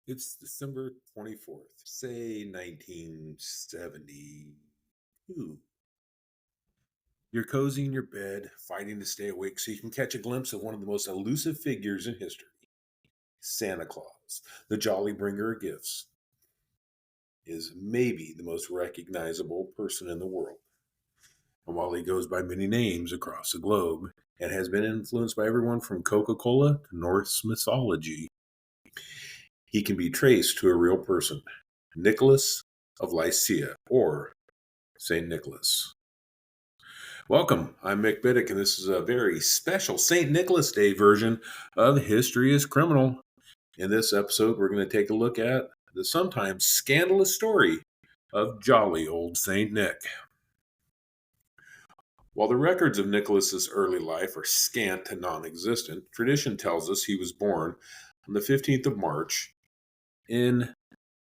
It's December 24th, say 1972. You're cozy in your bed, fighting to stay awake so you can catch a glimpse of one of the most elusive figures in history, Santa Claus, the jolly bringer of gifts, is maybe the most recognizable person in the world. And while he goes by many names across the globe and has been influenced by everyone from Coca Cola to Norse mythology, he can be traced to a real person, Nicholas of Lycia, or St. Nicholas. Welcome. I'm Mick Biddick, and this is a very special St. Nicholas Day version of History is Criminal. In this episode, we're going to take a look at the sometimes scandalous story of jolly old St. Nick. While the records of Nicholas's early life are scant and non existent, tradition tells us he was born on the 15th of March in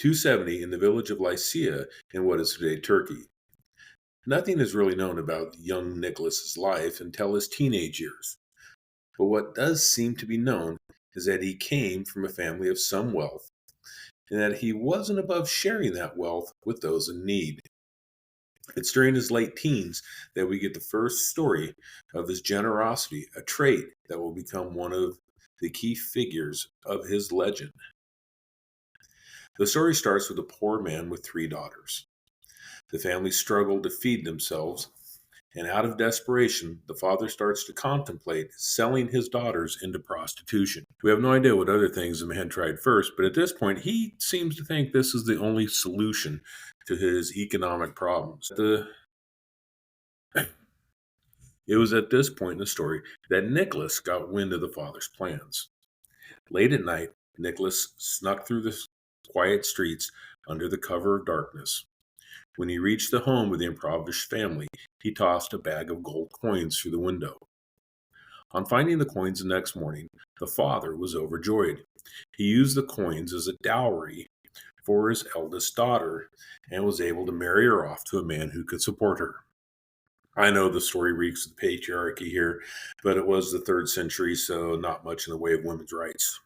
270 in the village of Lycia in what is today Turkey. Nothing is really known about young Nicholas's life until his teenage years. But what does seem to be known is that he came from a family of some wealth and that he wasn't above sharing that wealth with those in need. It's during his late teens that we get the first story of his generosity, a trait that will become one of the key figures of his legend. The story starts with a poor man with three daughters. The family struggled to feed themselves, and out of desperation, the father starts to contemplate selling his daughters into prostitution. We have no idea what other things the man tried first, but at this point, he seems to think this is the only solution to his economic problems. It was at this point in the story that Nicholas got wind of the father's plans. Late at night, Nicholas snuck through the quiet streets under the cover of darkness. When he reached the home of the impoverished family, he tossed a bag of gold coins through the window. On finding the coins the next morning, the father was overjoyed. He used the coins as a dowry for his eldest daughter and was able to marry her off to a man who could support her. I know the story reeks of patriarchy here, but it was the 3rd century, so not much in the way of women's rights.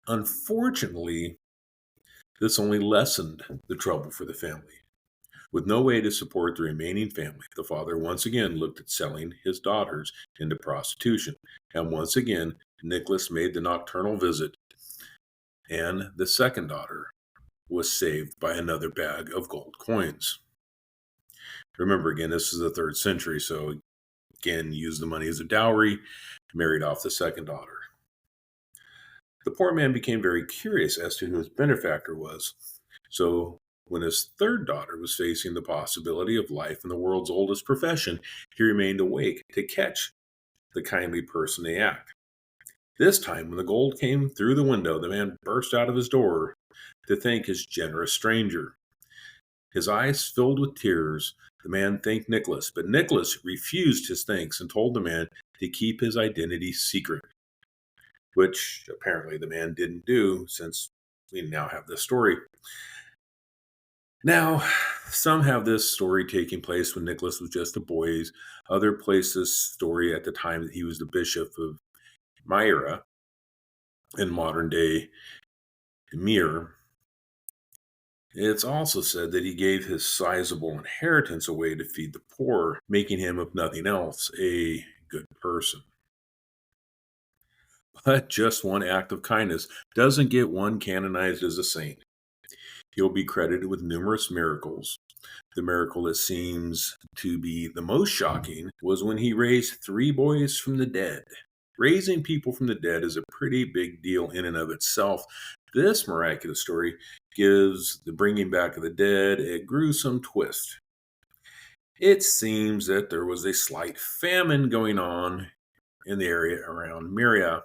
Unfortunately, this only lessened the trouble for the family. With no way to support the remaining family, the father once again looked at selling his daughters into prostitution. And once again, Nicholas made the nocturnal visit, and the second daughter was saved by another bag of gold coins. Remember, again, this is the 3rd century, so again, used the money as a dowry, married off the second daughter. The poor man became very curious as to who his benefactor was. So when his third daughter was facing the possibility of life in the world's oldest profession, he remained awake to catch the kindly person they act. This time, when the gold came through the window, the man burst out of his door to thank his generous stranger. His eyes filled with tears, the man thanked Nicholas, but Nicholas refused his thanks and told the man to keep his identity secret, which apparently the man didn't do since we now have this story. Now, some have this story taking place when Nicholas was just a boy. Other place this story at the time that he was the bishop of Myra in modern day Mir. It's also said that he gave his sizable inheritance away to feed the poor, making him, if nothing else, a good person. But just one act of kindness doesn't get one canonized as a saint. He'll be credited with numerous miracles. The miracle that seems to be the most shocking was when he raised 3 boys from the dead. Raising people from the dead is a pretty big deal in and of itself. This miraculous story gives the bringing back of the dead a gruesome twist. It seems that there was a slight famine going on in the area around Myria.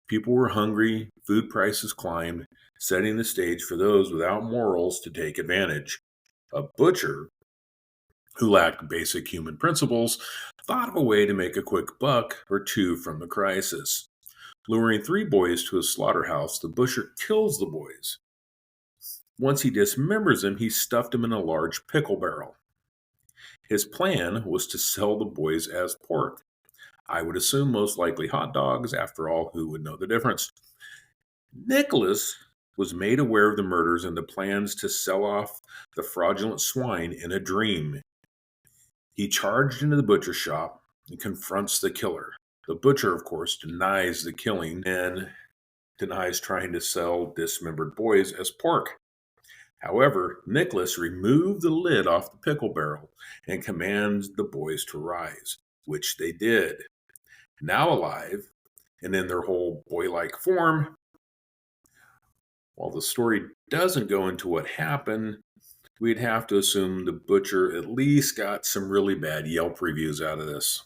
People were hungry, food prices climbed, setting the stage for those without morals to take advantage. A butcher, who lacked basic human principles, thought of a way to make a quick buck or two from the crisis. Luring 3 boys to a slaughterhouse, the butcher kills the boys. Once he dismembers them, he stuffed them in a large pickle barrel. His plan was to sell the boys as pork. I would assume most likely hot dogs. After all, who would know the difference? Nicholas was made aware of the murders and the plans to sell off the fraudulent swine in a dream. He charged into the butcher shop and confronts the killer. The butcher, of course, denies the killing and denies trying to sell dismembered boys as pork. However, Nicholas removed the lid off the pickle barrel and commands the boys to rise, which they did. Now alive, and in their whole boy-like form, while the story doesn't go into what happened, we'd have to assume the butcher at least got some really bad Yelp reviews out of this.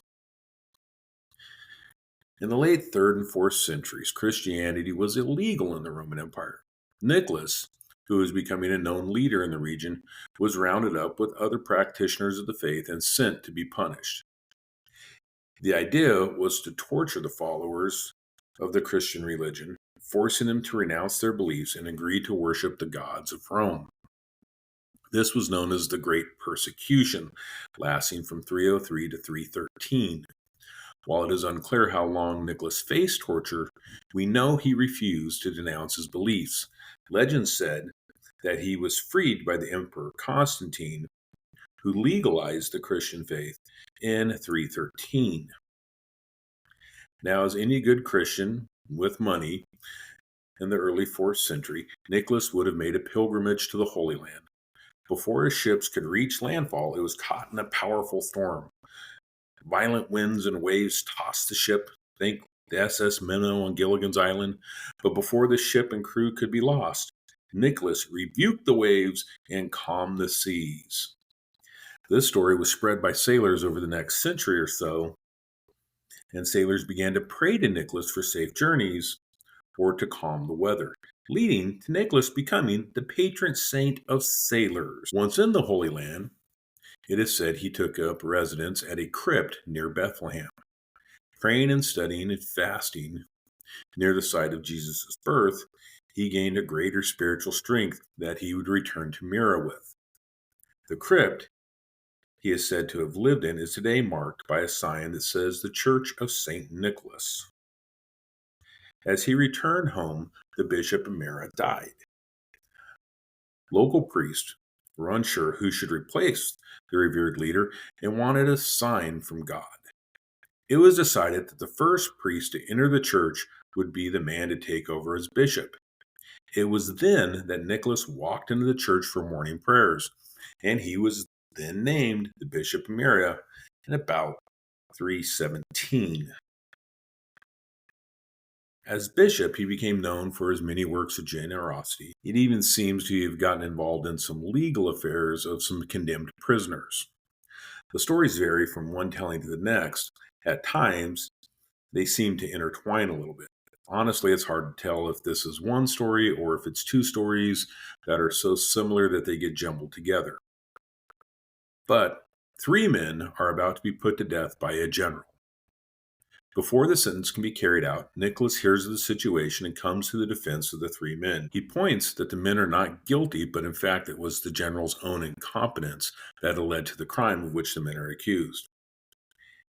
In the late 3rd and 4th centuries, Christianity was illegal in the Roman Empire. Nicholas, who was becoming a known leader in the region, was rounded up with other practitioners of the faith and sent to be punished. The idea was to torture the followers of the Christian religion, forcing them to renounce their beliefs and agree to worship the gods of Rome. This was known as the Great Persecution, lasting from 303 to 313. While it is unclear how long Nicholas faced torture, we know he refused to denounce his beliefs. Legend said that he was freed by the Emperor Constantine, who legalized the Christian faith in 313. Now, as any good Christian with money in the early 4th century, Nicholas would have made a pilgrimage to the Holy Land. Before his ships could reach landfall, it was caught in a powerful storm. Violent winds and waves tossed the ship. Think the SS Minnow on Gilligan's Island. But before the ship and crew could be lost, Nicholas rebuked the waves and calmed the seas. This story was spread by sailors over the next century or so, and sailors began to pray to Nicholas for safe journeys or to calm the weather, leading to Nicholas becoming the patron saint of sailors. Once in the Holy Land, it is said he took up residence at a crypt near Bethlehem. Praying and studying and fasting near the site of Jesus' birth, he gained a greater spiritual strength that he would return to Myra with. The crypt he is said to have lived in is today marked by a sign that says the Church of St. Nicholas. As he returned home, the Bishop of Myra died. Local priests were unsure who should replace the revered leader and wanted a sign from God. It was decided that the first priest to enter the church would be the man to take over as bishop. It was then that Nicholas walked into the church for morning prayers, and he was then named the Bishop of Myra in about 317. As bishop, he became known for his many works of generosity. It even seems to have gotten involved in some legal affairs of some condemned prisoners. The stories vary from one telling to the next. At times, they seem to intertwine a little bit. Honestly, it's hard to tell if this is one story or if it's two stories that are so similar that they get jumbled together. But 3 men are about to be put to death by a general. Before the sentence can be carried out, Nicholas hears of the situation and comes to the defense of the 3 men. He points that the men are not guilty, but in fact it was the general's own incompetence that had led to the crime of which the men are accused.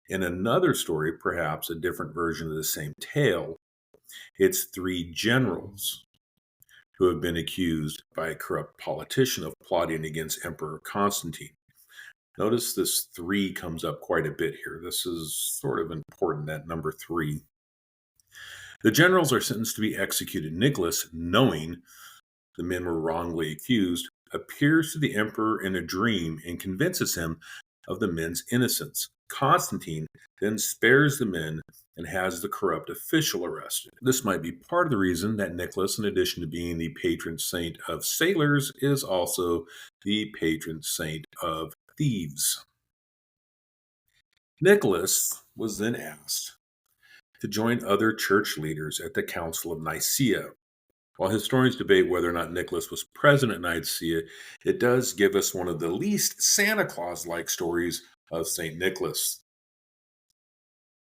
In another story, perhaps a different version of the same tale, it's 3 generals who have been accused by a corrupt politician of plotting against Emperor Constantine. Notice this 3 comes up quite a bit here. This is sort of important, that number 3. The generals are sentenced to be executed. Nicholas, knowing the men were wrongly accused, appears to the emperor in a dream and convinces him of the men's innocence. Constantine then spares the men and has the corrupt official arrested. This might be part of the reason that Nicholas, in addition to being the patron saint of sailors, is also the patron saint of thieves. Nicholas was then asked to join other church leaders at the Council of Nicaea. While historians debate whether or not Nicholas was present at Nicaea, it does give us one of the least Santa Claus-like stories of St. Nicholas.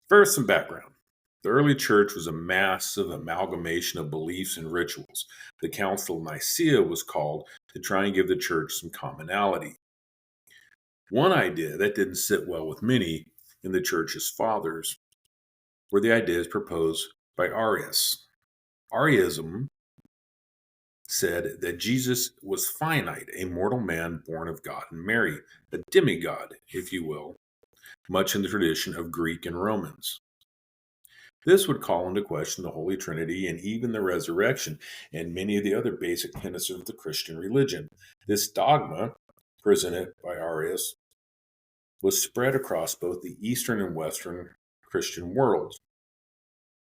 First, some background. The early church was a massive amalgamation of beliefs and rituals. The Council of Nicaea was called to try and give the church some commonality. One idea that didn't sit well with many in the church's fathers were the ideas proposed by Arius. Arianism said that Jesus was finite, a mortal man born of God and Mary, a demigod, if you will, much in the tradition of Greek and Romans. This would call into question the Holy Trinity and even the resurrection and many of the other basic tenets of the Christian religion. This dogma, presented by Arius, was spread across both the Eastern and Western Christian worlds.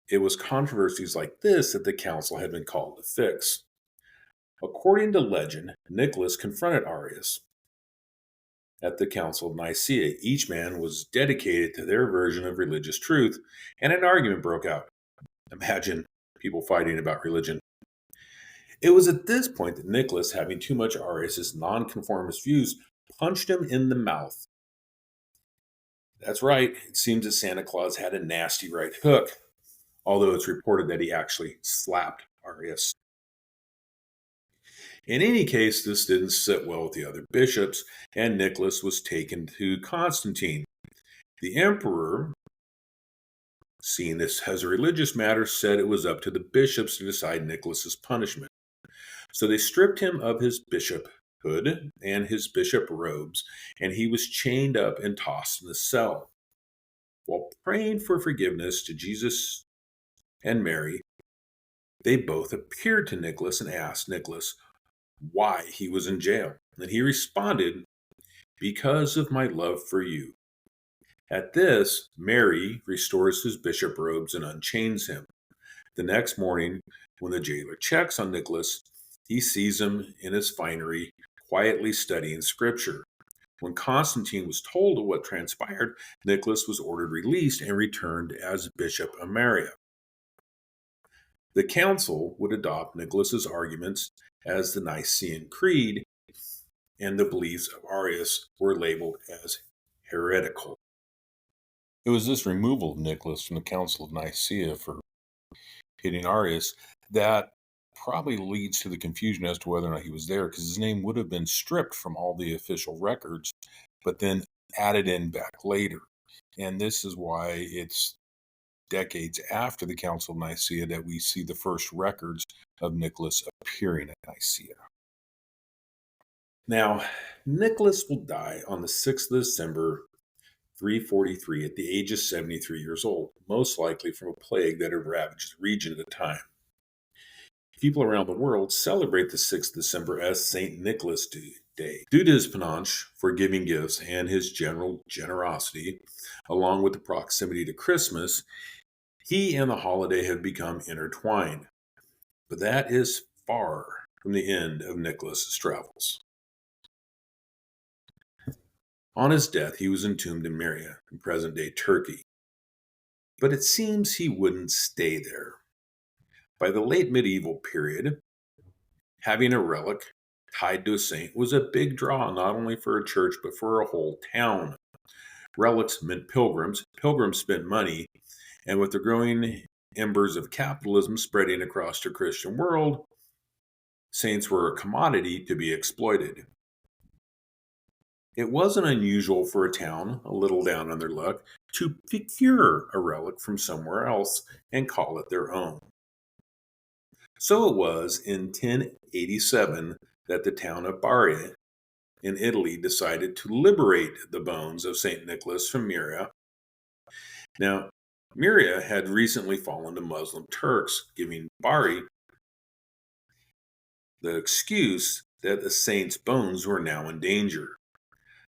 It was controversies like this that the council had been called to fix. According to legend, Nicholas confronted Arius at the Council of Nicaea. Each man was dedicated to their version of religious truth, and an argument broke out. Imagine people fighting about religion. It was at this point that Nicholas, having too much Arius's nonconformist views, punched him in the mouth. That's right, it seems that Santa Claus had a nasty right hook, although it's reported that he actually slapped Arius. In any case, this didn't sit well with the other bishops, and Nicholas was taken to Constantine. The emperor, seeing this as a religious matter, said it was up to the bishops to decide Nicholas's punishment. So they stripped him of his bishophood and his bishop robes, and he was chained up and tossed in the cell. While praying for forgiveness to Jesus and Mary, they both appeared to Nicholas and asked Nicholas why he was in jail. And he responded, "Because of my love for you." At this, Mary restores his bishop robes and unchains him. The next morning, when the jailer checks on Nicholas, he sees him in his finery, quietly studying scripture. When Constantine was told of what transpired, Nicholas was ordered released and returned as Bishop Ameria. The council would adopt Nicholas's arguments as the Nicene Creed, and the beliefs of Arius were labeled as heretical. It was this removal of Nicholas from the Council of Nicaea for hitting Arius that probably leads to the confusion as to whether or not he was there, because his name would have been stripped from all the official records, but then added in back later. And this is why it's decades after the Council of Nicaea that we see the first records of Nicholas appearing at Nicaea. Now, Nicholas will die on the 6th of December, 343, at the age of 73 years old, most likely from a plague that had ravaged the region at the time. People around the world celebrate the 6th of December as St. Nicholas Day. Due to his penchant for giving gifts and his general generosity, along with the proximity to Christmas, he and the holiday have become intertwined. But that is far from the end of Nicholas's travels. On his death, he was entombed in Myria, in present-day Turkey. But it seems he wouldn't stay there. By the late medieval period, having a relic tied to a saint was a big draw, not only for a church, but for a whole town. Relics meant pilgrims. Pilgrims spent money, and with the growing embers of capitalism spreading across the Christian world, saints were a commodity to be exploited. It wasn't unusual for a town, a little down on their luck, to procure a relic from somewhere else and call it their own. So it was in 1087 that the town of Bari in Italy decided to liberate the bones of St. Nicholas from Myria. Now, Myria had recently fallen to Muslim Turks, giving Bari the excuse that the saint's bones were now in danger.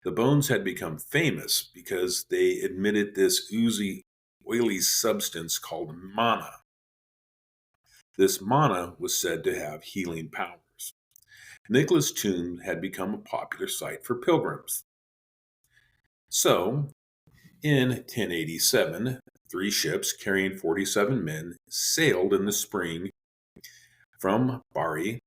The bones had become famous because they emitted this oozy, oily substance called manna. This manna was said to have healing powers. Nicholas' tomb had become a popular site for pilgrims. So, in 1087, 3 ships carrying 47 men sailed in the spring from Bari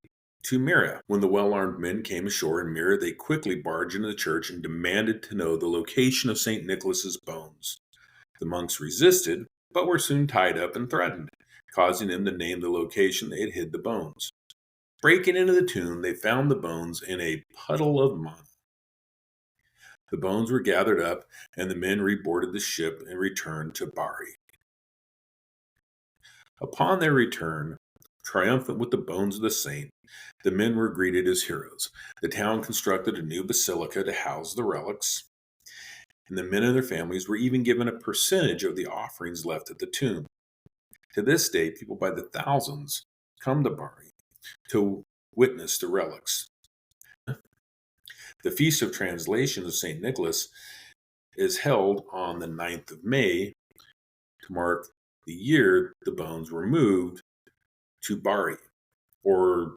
to Myria. When the well-armed men came ashore in Myria, they quickly barged into the church and demanded to know the location of St. Nicholas's bones. The monks resisted, but were soon tied up and threatened, causing them to name the location they had hid the bones. Breaking into the tomb, they found the bones in a puddle of manna. The bones were gathered up, and the men reboarded the ship and returned to Bari. Upon their return, Triumphant with the bones of the saint, the men were greeted as heroes. The town constructed a new basilica to house the relics, and the men and their families were even given a percentage of the offerings left at the tomb. To this day, people by the thousands come to Bari to witness the relics. The Feast of Translation of St. Nicholas is held on the 9th of May to mark the year the bones were moved to Bari, or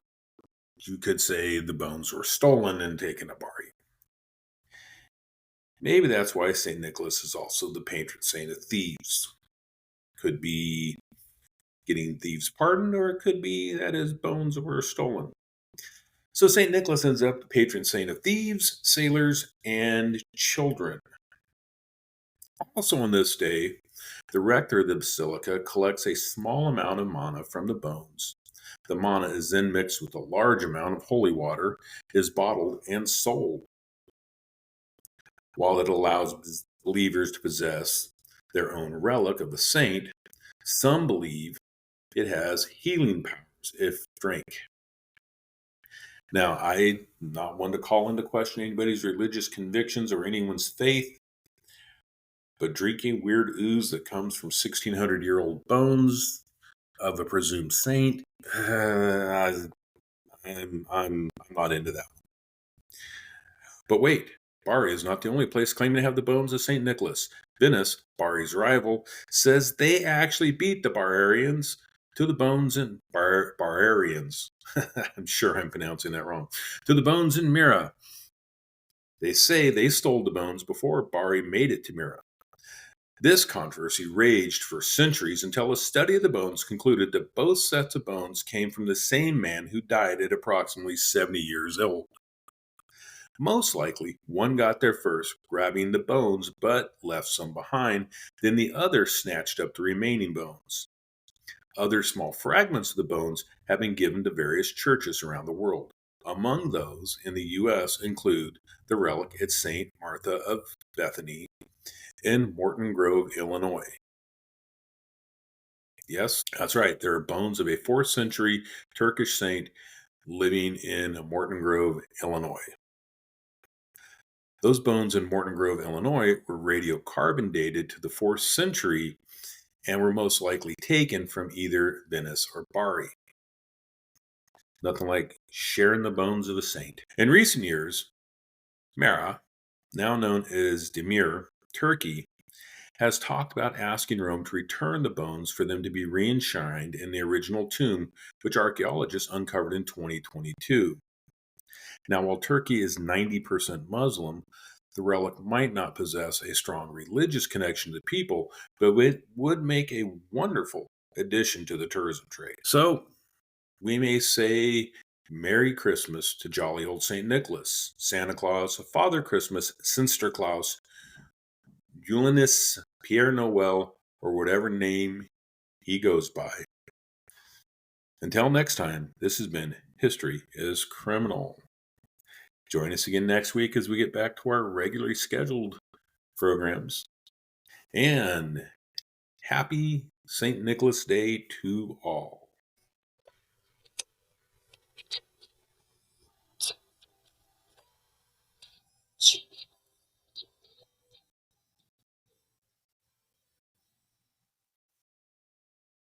you could say the bones were stolen and taken to Bari. Maybe that's why St. Nicholas is also the patron saint of thieves. Could be getting thieves pardoned, or it could be that his bones were stolen. So St. Nicholas ends up the patron saint of thieves, sailors, and children. Also on this day, the rector of the basilica collects a small amount of manna from the bones. The manna is then mixed with a large amount of holy water, is bottled and sold. While it allows believers to possess their own relic of the saint, some believe it has healing powers if drank. Now, I'm not one to call into question anybody's religious convictions or anyone's faith, but drinking weird ooze that comes from 1,600-year-old bones of a presumed saint, I'm not into that. But wait, Bari is not the only place claiming to have the bones of St. Nicholas. Venice, Bari's rival, says they actually beat the Barbarians to the bones in Barbarians. I'm sure I'm pronouncing that wrong. To the bones in Mira. They say they stole the bones before Bari made it to Mira. This controversy raged for centuries until a study of the bones concluded that both sets of bones came from the same man who died at approximately 70 years old. Most likely, one got there first, grabbing the bones, but left some behind. Then the other snatched up the remaining bones. Other small fragments of the bones have been given to various churches around the world. Among those in the U.S. include the relic at St. Martha of Bethany in Morton Grove, Illinois. Yes, that's right. There are bones of a 4th century Turkish saint living in Morton Grove, Illinois. Those bones in Morton Grove, Illinois were radiocarbon dated to the 4th century and were most likely taken from either Venice or Bari. Nothing like sharing the bones of a saint. In recent years, Mera, now known as Demir, Turkey, has talked about asking Rome to return the bones for them to be re-enshrined in the original tomb, which archaeologists uncovered in 2022. Now, while Turkey is 90% Muslim, the relic might not possess a strong religious connection to the people, but it would make a wonderful addition to the tourism trade. So, we may say Merry Christmas to jolly old St. Nicholas, Santa Claus, Father Christmas, Sinterklaas, Julius, Pierre Noel, or whatever name he goes by. Until next time, this has been History is Criminal. Join us again next week as we get back to our regularly scheduled programs. And happy St. Nicholas Day to all.